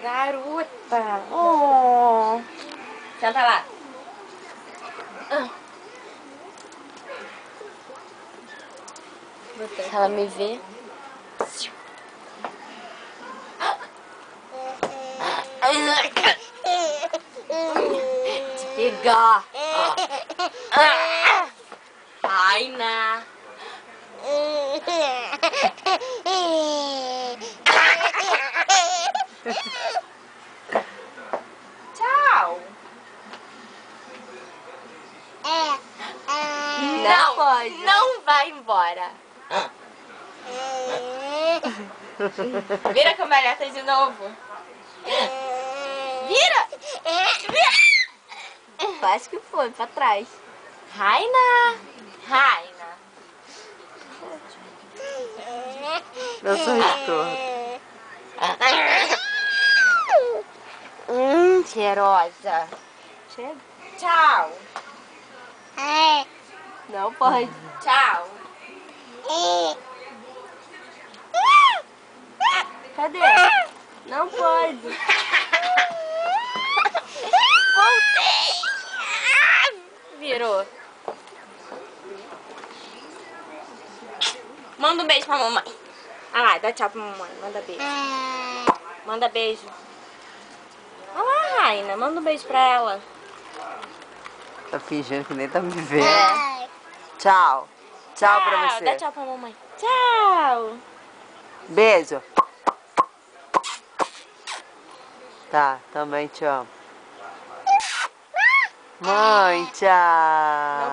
Garota. Oh. Senta lá. Se ela me ver. Te pegar. Raina. Tchau. Não pode. Não vai embora. Vira a cambalhota de novo. Vira. Acho que foi pra trás. Raina. Raina. Meu sorriso torto. Cheirosa. Chega. Tchau. Não pode. Tchau. Cadê? Não pode. Voltei. Virou. Manda um beijo pra mamãe. Ah lá, dá tchau pra mamãe. Manda beijo. Manda beijo. Olha lá, Raina. Manda um beijo pra ela. Tá fingindo que nem tá me vendo. Tchau. Tchau pra você. Dá tchau pra mamãe. Tchau. Beijo. Tá, também te amo. Mãe, tchau.